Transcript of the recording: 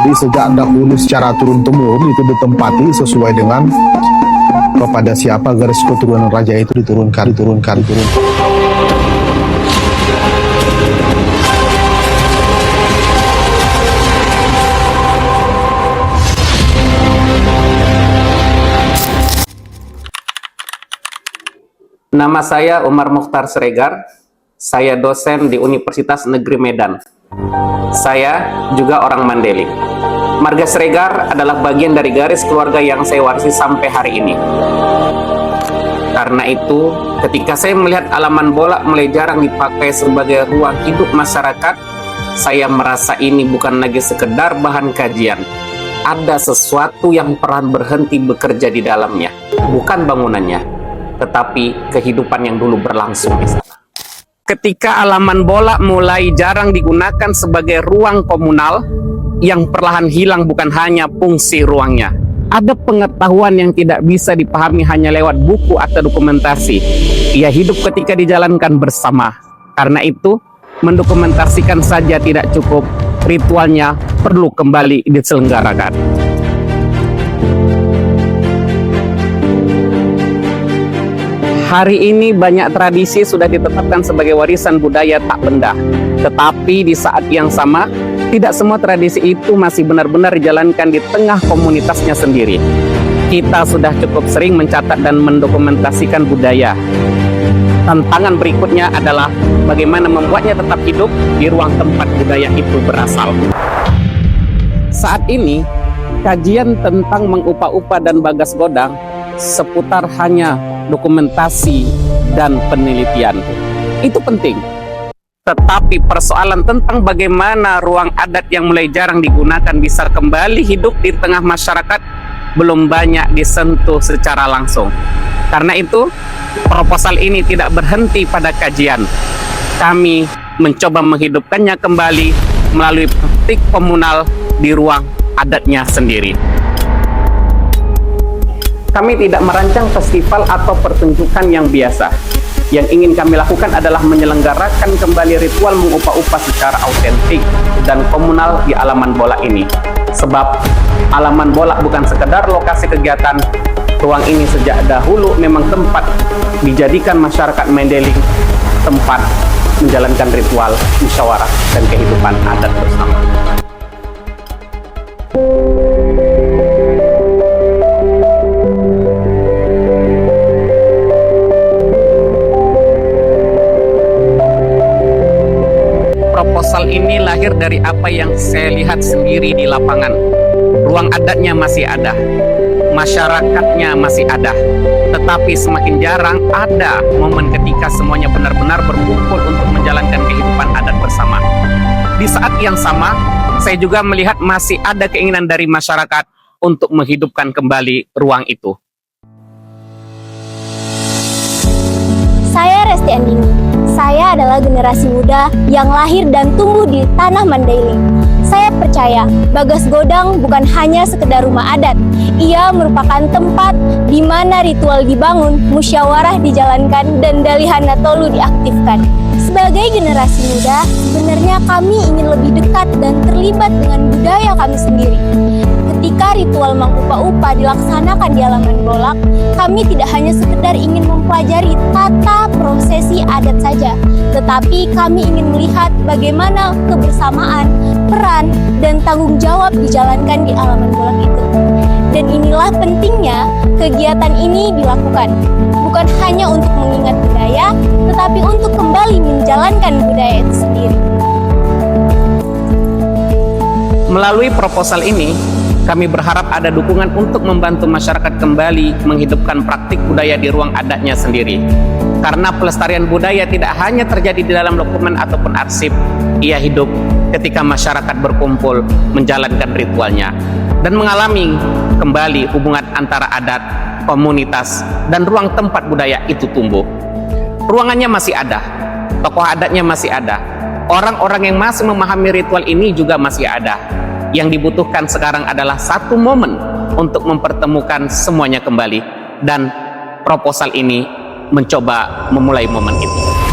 Jadi sejak dahulu secara turun-temurun itu ditempati sesuai dengan kepada siapa garis keturunan raja itu diturunkan. Nama saya Umar Mukhtar Siregar. Saya dosen di Universitas Negeri Medan. Saya juga orang Mandailing. Marga Siregar adalah bagian dari garis keluarga yang saya warisi sampai hari ini. Karena itu, ketika saya melihat halaman bola mulai jarang dipakai sebagai ruang hidup masyarakat, saya merasa ini bukan lagi sekedar bahan kajian. Ada sesuatu yang perlahan berhenti bekerja di dalamnya. Bukan bangunannya, tetapi kehidupan yang dulu berlangsung di sana. Ketika halaman bola mulai jarang digunakan sebagai ruang komunal, yang perlahan hilang bukan hanya fungsi ruangnya. Ada pengetahuan yang tidak bisa dipahami hanya lewat buku atau dokumentasi. Ia hidup ketika dijalankan bersama. Karena itu, mendokumentasikan saja tidak cukup, ritualnya perlu kembali diselenggarakan. Hari ini banyak tradisi sudah ditetapkan sebagai warisan budaya tak benda. Tetapi di saat yang sama, tidak semua tradisi itu masih benar-benar dijalankan di tengah komunitasnya sendiri. Kita sudah cukup sering mencatat dan mendokumentasikan budaya. Tantangan berikutnya adalah bagaimana membuatnya tetap hidup di ruang tempat budaya itu berasal. Saat ini, kajian tentang mengupa-upa dan Bagas Godang seputar hanya dokumentasi dan penelitian. Itu penting. Tetapi persoalan tentang bagaimana ruang adat yang mulai jarang digunakan bisa kembali hidup di tengah masyarakat belum banyak disentuh secara langsung. Karena itu, proposal ini tidak berhenti pada kajian. Kami mencoba menghidupkannya kembali melalui praktik komunal di ruang adatnya sendiri. Kami tidak merancang festival atau pertunjukan yang biasa. Yang ingin kami lakukan adalah menyelenggarakan kembali ritual mengupa-upa secara autentik dan komunal di halaman bola ini. Sebab halaman bola bukan sekedar lokasi kegiatan. Ruang ini sejak dahulu memang tempat dijadikan masyarakat Mandailing tempat menjalankan ritual, musyawarah, dan kehidupan adat bersama. Proposal ini lahir dari apa yang saya lihat sendiri di lapangan. Ruang adatnya masih ada, masyarakatnya masih ada, tetapi semakin jarang ada momen ketika semuanya benar-benar berkumpul untuk menjalankan kehidupan adat bersama. Di saat yang sama, saya juga melihat masih ada keinginan dari masyarakat untuk menghidupkan kembali ruang itu. Saya Resti Andini. Saya adalah generasi muda yang lahir dan tumbuh di tanah Mandailing. Saya percaya Bagas Godang bukan hanya sekedar rumah adat. Ia merupakan tempat di mana ritual dibangun, musyawarah dijalankan, dan Dalihana Tolu diaktifkan. Sebagai generasi muda, sebenarnya kami ingin lebih dekat dan terlibat dengan budaya kami sendiri. Ketika ritual mengupa-upa dilaksanakan di halaman bolak, kami tidak hanya sekedar ingin mempelajari tata prosesi adat saja, tetapi kami ingin melihat bagaimana kebersamaan, peran, dan tanggung jawab dijalankan di halaman bolak itu. Dan inilah pentingnya kegiatan ini dilakukan, bukan hanya untuk mengingat budaya, tetapi untuk kembali menjalankan budaya itu sendiri. Melalui proposal ini, kami berharap ada dukungan untuk membantu masyarakat kembali menghidupkan praktik budaya di ruang adatnya sendiri. Karena pelestarian budaya tidak hanya terjadi di dalam dokumen ataupun arsip, ia hidup ketika masyarakat berkumpul menjalankan ritualnya dan mengalami kembali hubungan antara adat, komunitas, dan ruang tempat budaya itu tumbuh. Ruangannya masih ada, tokoh adatnya masih ada, orang-orang yang masih memahami ritual ini juga masih ada. Yang dibutuhkan sekarang adalah satu momen untuk mempertemukan semuanya kembali, dan proposal ini mencoba memulai momen itu.